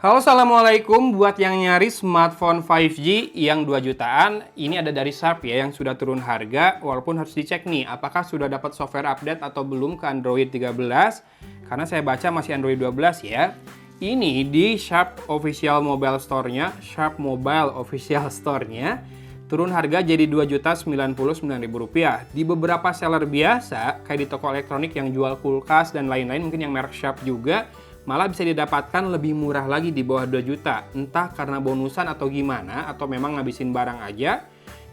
Halo, assalamualaikum. Buat yang nyari smartphone 5G yang 2 jutaan, ini ada dari Sharp ya, yang sudah turun harga, walaupun harus dicek nih, apakah sudah dapat software update atau belum ke Android 13, karena saya baca masih Android 12 ya. Ini di Sharp Official Mobile Store-nya, Sharp Mobile Official Store-nya, turun harga jadi Rp2.099.000. Di beberapa seller biasa, kayak di toko elektronik yang jual kulkas dan lain-lain, mungkin yang merek Sharp juga, malah bisa didapatkan lebih murah lagi di bawah 2 juta. Entah karena bonusan atau gimana, atau memang ngabisin barang aja.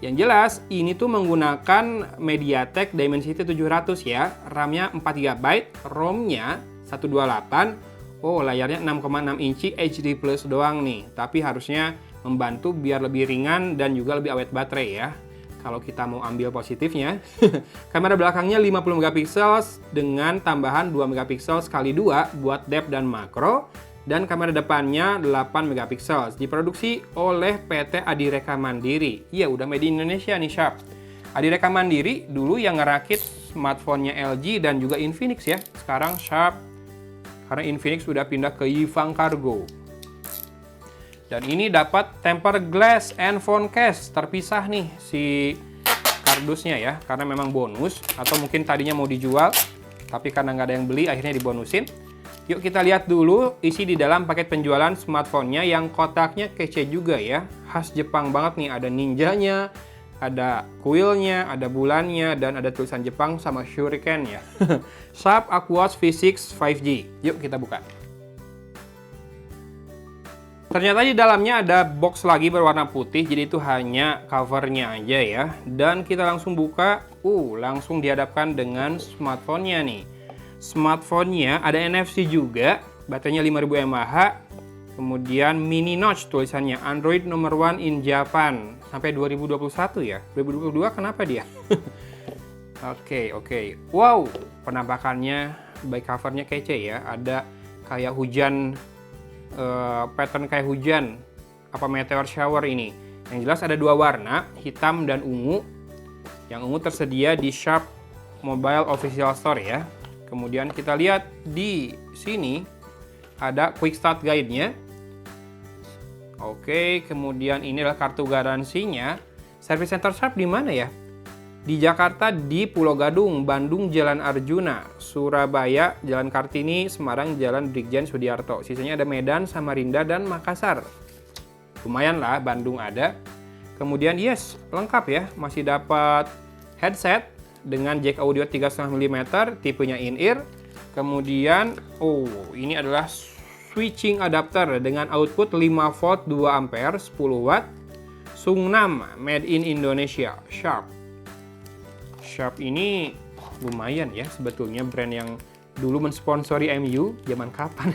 Yang jelas, ini tuh menggunakan MediaTek Dimensity 700 ya. RAM-nya 4GB, ROM-nya 128. Oh, layarnya 6,6 inci HD Plus doang nih. Tapi harusnya membantu biar lebih ringan dan juga lebih awet baterai ya. Kalau kita mau ambil positifnya, kamera belakangnya 50 megapiksel dengan tambahan 2 megapiksel kali 2 buat depth dan makro, dan kamera depannya 8 megapiksel. Diproduksi oleh PT Adireka Mandiri. Iya, udah made in Indonesia nih Sharp. Adireka Mandiri dulu yang ngerakit smartphone-nya LG dan juga Infinix ya. Sekarang Sharp, karena Infinix sudah pindah ke Yifang Cargo. Dan ini dapat tempered glass and phone case, terpisah nih si kardusnya ya, karena memang bonus, atau mungkin tadinya mau dijual, tapi karena nggak ada yang beli akhirnya dibonusin. Yuk kita lihat dulu isi di dalam paket penjualan smartphone-nya yang kotaknya kece juga ya, khas Jepang banget nih, ada ninjanya, ada kuilnya, ada bulannya, dan ada tulisan Jepang sama shuriken ya. Sharp Aquos V6 5G. Yuk kita buka. Ternyata di dalamnya ada box lagi berwarna putih, jadi itu hanya covernya aja ya. Dan kita langsung buka, langsung dihadapkan dengan smartphone-nya nih. Smartphone-nya ada NFC juga, baterainya 5000 mAh, kemudian mini notch tulisannya, Android number 1 in Japan, sampai 2021 ya. 2022 kenapa dia? Oke. Wow, penampakannya, baik covernya kece ya, ada kayak hujan, pattern kayak hujan, apa meteor shower ini. Yang jelas ada dua warna, hitam dan ungu. Yang ungu tersedia di Sharp Mobile Official Store ya. Kemudian kita lihat di sini ada quick start guide-nya. Oke, kemudian ini adalah kartu garansinya. Service center Sharp di mana ya? Di Jakarta di Pulau Gadung, Bandung Jalan Arjuna, Surabaya Jalan Kartini, Semarang Jalan Brigjen Sudiarto. Sisanya ada Medan, Samarinda, dan Makassar. Lumayan lah, Bandung ada. Kemudian yes, lengkap ya, masih dapat headset dengan jack audio 3,5 mm, tipenya in-ear. Kemudian, ini adalah switching adapter dengan output 5 volt 2 ampere 10 watt. Sungnam, made in Indonesia, Sharp. Sharp ini lumayan ya sebetulnya, brand yang dulu mensponsori MU zaman kapan.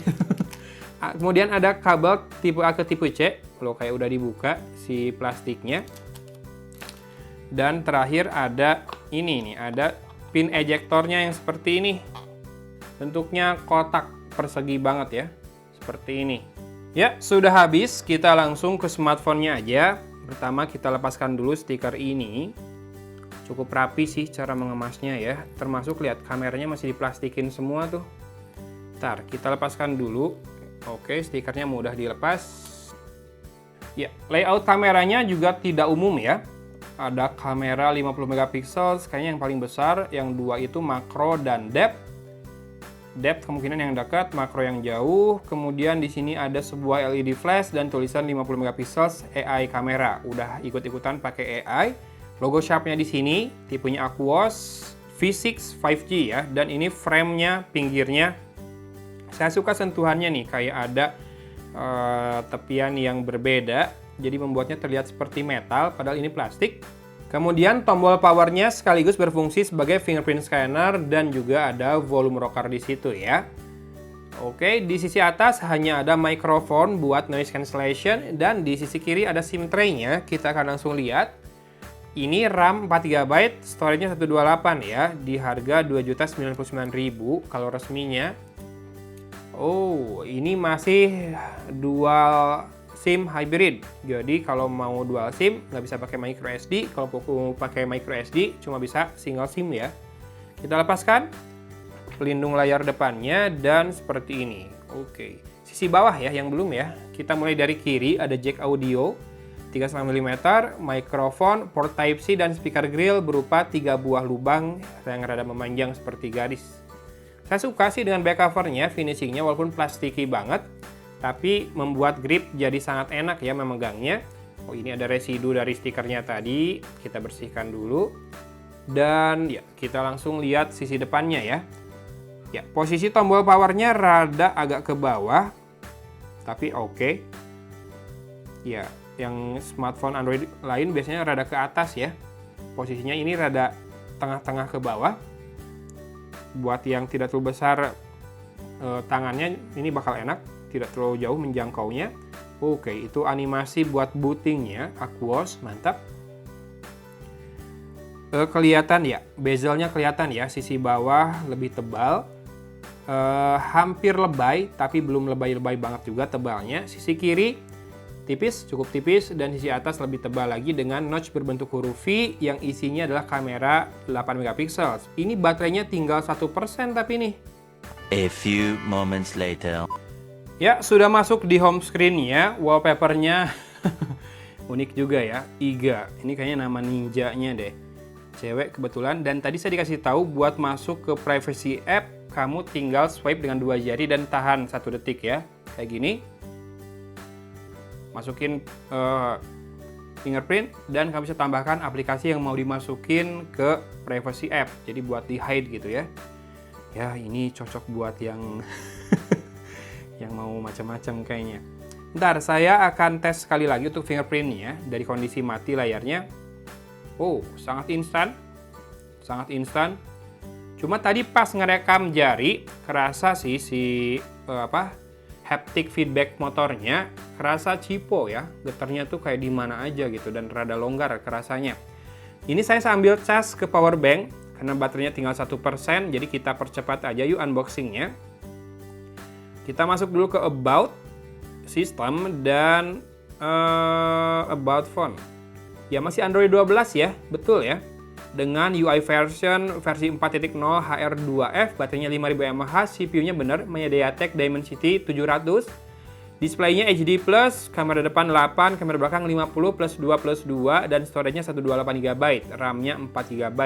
Kemudian ada kabel tipe A ke tipe C, kalau kayak udah dibuka si plastiknya. Dan terakhir ada ini nih, ada pin ejektornya yang seperti ini. Bentuknya kotak persegi banget ya, seperti ini. Ya, sudah habis, kita langsung ke smartphone-nya aja. Pertama kita lepaskan dulu stiker ini. Cukup rapi sih cara mengemasnya ya, termasuk lihat kameranya masih diplastikin semua tuh. Ntar kita lepaskan dulu. Oke, stikernya mudah dilepas. Ya, layout kameranya juga tidak umum ya. Ada kamera 50 megapiksel, kayaknya yang paling besar, yang dua itu makro dan depth. Depth kemungkinan yang dekat, makro yang jauh. Kemudian di sini ada sebuah LED flash dan tulisan 50 megapiksel AI kamera. Udah ikut-ikutan pakai AI. Logo Sharp-nya di sini, tipenya Aquos V6 5G ya, dan ini frame-nya, pinggirnya. Saya suka sentuhannya nih, kayak ada tepian yang berbeda, jadi membuatnya terlihat seperti metal, padahal ini plastik. Kemudian tombol power-nya sekaligus berfungsi sebagai fingerprint scanner dan juga ada volume rocker di situ ya. Oke, di sisi atas hanya ada mikrofon buat noise cancellation, dan di sisi kiri ada SIM tray-nya. Kita akan langsung lihat. Ini RAM 4GB, storage-nya 128 ya, di harga Rp2.099.000 kalau resminya. Ini masih dual SIM hybrid. Jadi kalau mau dual SIM nggak bisa pakai micro SD, kalau mau pakai micro SD cuma bisa single SIM ya. Kita lepaskan pelindung layar depannya dan seperti ini. Oke. sisi bawah ya, yang belum ya. Kita mulai dari kiri, ada jack audio 3,5 mm, mikrofon, port Type-C, dan speaker grill berupa 3 buah lubang yang rada memanjang seperti garis. Saya suka sih dengan back covernya, finishingnya walaupun plastiki banget, tapi membuat grip jadi sangat enak ya memegangnya. Oh, ini ada residu dari stikernya tadi, kita bersihkan dulu. Dan ya, kita langsung lihat sisi depannya ya. Ya, posisi tombol powernya rada agak ke bawah, tapi oke. Ya, yang smartphone Android lain biasanya rada ke atas ya. Posisinya ini rada tengah-tengah ke bawah. Buat yang tidak terlalu besar tangannya, ini bakal enak, tidak terlalu jauh menjangkaunya. Oke, itu animasi buat bootingnya, Aquos, mantap. Kelihatan ya, bezelnya kelihatan ya, sisi bawah lebih tebal. Hampir lebay, tapi belum lebay-lebay banget juga tebalnya. Sisi kiri tipis, cukup tipis, dan sisi atas lebih tebal lagi dengan notch berbentuk huruf V yang isinya adalah kamera 8 megapiksel. Ini baterainya tinggal 1% tapi nih. A few moments later. Ya, sudah masuk di home screen-nya, wallpaper-nya unik juga ya, Iga. Ini kayaknya nama ninja-nya deh. Cewek kebetulan, dan tadi saya dikasih tahu buat masuk ke privacy app, kamu tinggal swipe dengan 2 jari dan tahan 1 detik ya. Kayak gini. Masukin fingerprint dan kamu bisa tambahkan aplikasi yang mau dimasukin ke privacy app. Jadi buat di hide gitu ya. Ya, ini cocok buat yang yang mau macam-macam kayaknya. Ntar saya akan tes sekali lagi untuk fingerprintnya dari kondisi mati layarnya. Oh, sangat instan. Sangat instan. Cuma tadi pas ngerekam jari kerasa sih haptic feedback motornya kerasa cipo ya, getarnya tuh kayak di mana aja gitu dan rada longgar kerasanya. Ini saya sambil cas ke power bank karena baterainya tinggal 1%, jadi kita percepat aja yuk unboxingnya. Kita masuk dulu ke about system dan about phone. Ya masih Android 12 ya, betul ya. Dengan UI versi 4.0 HR2F, baterainya 5000 mAh, CPU-nya bener, MediaTek Dimensity 700. Displaynya HD+, kamera depan 8, kamera belakang 50 plus 2 plus 2, dan storage-nya 128 GB, RAM-nya 4 GB.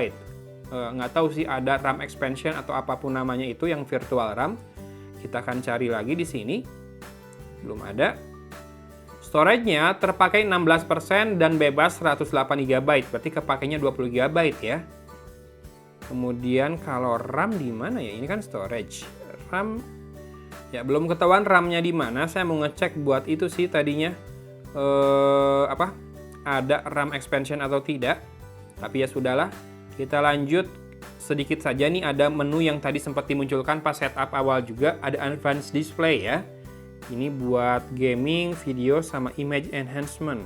Nggak tahu sih ada RAM expansion atau apapun namanya itu yang virtual RAM. Kita akan cari lagi di sini. Belum ada. Storage-nya terpakai 16% dan bebas 108 GB, berarti kepakainya 20 GB ya. Kemudian kalau RAM di mana ya? Ini kan storage. RAM ya belum ketahuan RAM-nya di mana. Saya mau ngecek buat itu sih tadinya ada RAM expansion atau tidak. Tapi ya sudahlah. Kita lanjut sedikit saja nih, ada menu yang tadi sempat dimunculkan pas setup awal juga, ada advanced display ya. Ini buat gaming, video, sama image enhancement.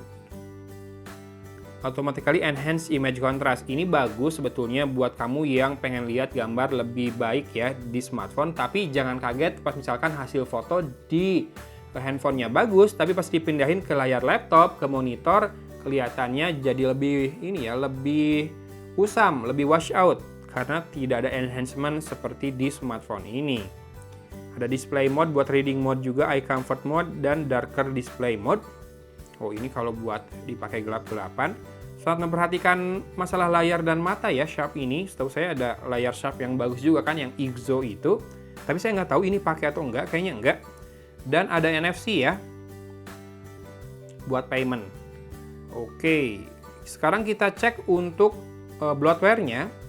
Automatically enhance image contrast. Ini bagus sebetulnya buat kamu yang pengen lihat gambar lebih baik ya di smartphone. Tapi jangan kaget pas misalkan hasil foto di handphonenya bagus, tapi pas dipindahin ke layar laptop, ke monitor, kelihatannya jadi lebih usam, lebih wash out. Karena tidak ada enhancement seperti di smartphone ini. Ada display mode buat reading mode juga, eye comfort mode, dan darker display mode. Oh, ini kalau buat dipakai gelap-gelapan. Saat memperhatikan masalah layar dan mata ya, Sharp ini. Setahu saya ada layar Sharp yang bagus juga kan, yang IGZO itu. Tapi saya nggak tahu ini pakai atau enggak, kayaknya enggak. Dan ada NFC ya, buat payment. Oke, sekarang kita cek untuk bloatware-nya.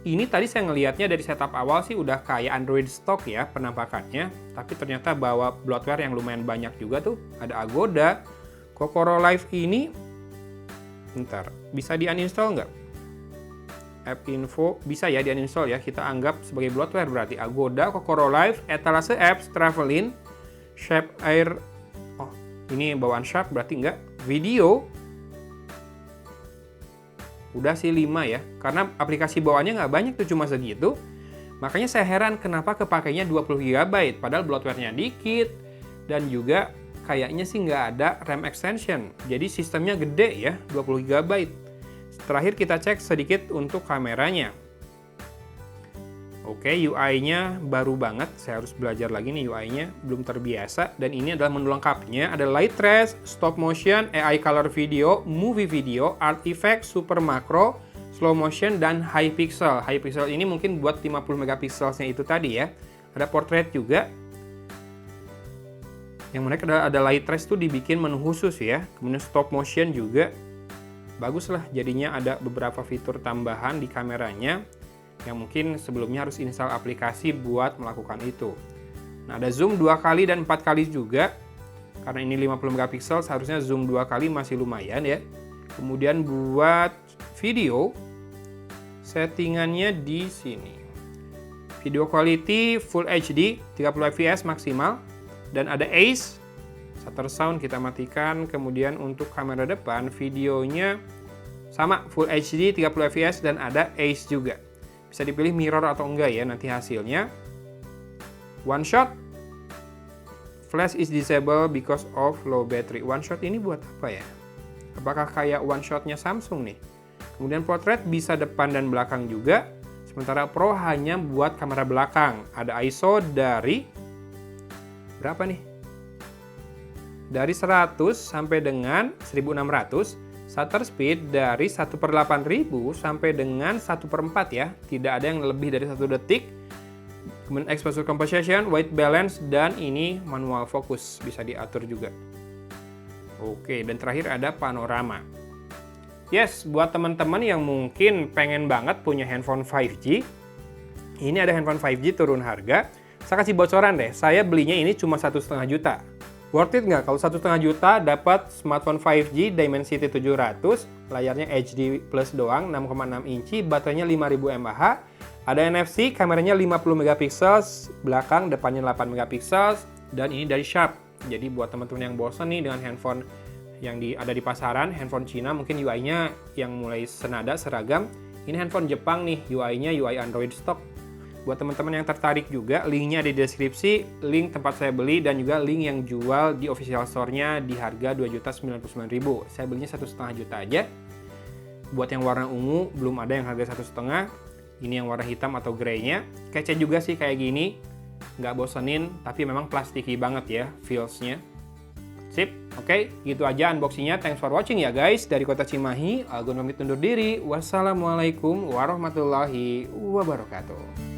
Ini tadi saya ngelihatnya dari setup awal sih udah kayak Android stock ya penampakannya. Tapi ternyata bawa bloatware yang lumayan banyak juga tuh. Ada Agoda, Kokoro Live ini. Bentar, bisa di-uninstall nggak? App Info, bisa ya di-uninstall ya. Kita anggap sebagai bloatware berarti. Agoda, Kokoro Live, Etalase Apps, Travelin, Shape Air. Oh, ini bawaan Sharp berarti nggak. Video. Udah sih 5 ya, karena aplikasi bawaannya nggak banyak tuh, cuma segitu. Makanya saya heran kenapa kepakainya 20 GB, padahal bloatware-nya dikit. Dan juga kayaknya sih nggak ada RAM extension, jadi sistemnya gede ya, 20 GB. Terakhir kita cek sedikit untuk kameranya. Oke, UI-nya baru banget. Saya harus belajar lagi nih UI-nya, belum terbiasa. Dan ini adalah menu lengkapnya. Ada light trace, stop motion, AI color video, movie video, art effect, super macro, slow motion, dan high pixel. High pixel ini mungkin buat 50 megapixelsnya itu tadi ya. Ada portrait juga. Yang menarik adalah ada light trace tuh dibikin menu khusus ya. Kemudian stop motion juga. Bagus lah, jadinya ada beberapa fitur tambahan di kameranya yang mungkin sebelumnya harus install aplikasi buat melakukan itu. Nah, ada zoom 2 kali dan 4 kali juga. Karena ini 50 megapiksel, seharusnya zoom 2 kali masih lumayan ya. Kemudian buat video, settingannya di sini. Video quality Full HD, 30 fps maksimal. Dan ada ACE, shutter sound kita matikan. Kemudian untuk kamera depan, videonya sama Full HD, 30 fps, dan ada ACE juga. Bisa dipilih mirror atau enggak ya nanti hasilnya. One shot. Flash is disabled because of low battery. One shot ini buat apa ya? Apakah kayak one shotnya Samsung nih? Kemudian portrait bisa depan dan belakang juga. Sementara Pro hanya buat kamera belakang. Ada ISO dari berapa nih? Dari 100 sampai dengan 1600. Shutter speed dari 1/8000 sampai dengan 1/4 ya. Tidak ada yang lebih dari 1 detik. Kemudian exposure composition, white balance, dan ini manual focus. Bisa diatur juga. Oke, dan terakhir ada panorama. Yes, buat teman-teman yang mungkin pengen banget punya handphone 5G. Ini ada handphone 5G turun harga. Saya kasih bocoran deh, saya belinya ini cuma 1,5 juta. Worth it nggak? Kalau 1,5 juta dapat smartphone 5G Dimensity 700, layarnya HD Plus doang, 6,6 inci, baterainya 5000 mAh, ada NFC, kameranya 50 megapiksel, belakang, depannya 8 megapiksel, dan ini dari Sharp. Jadi buat teman-teman yang bosan nih dengan handphone yang ada di pasaran, handphone Cina mungkin UI-nya yang mulai senada, seragam. Ini handphone Jepang nih, UI-nya UI Android stock. Buat teman-teman yang tertarik juga, linknya di deskripsi, link tempat saya beli, dan juga link yang jual di official store-nya di harga 2.099.000. Saya belinya 1,5 juta aja. Buat yang warna ungu, belum ada yang harga 1,5. Ini yang warna hitam atau grey-nya. Kece juga sih kayak gini. Nggak bosenin, tapi memang plastiki banget ya, feels-nya. Sip, oke, gitu aja unboxing-nya. Thanks for watching ya guys. Dari Kota Cimahi, Algun pamit undur diri. Wassalamualaikum warahmatullahi wabarakatuh.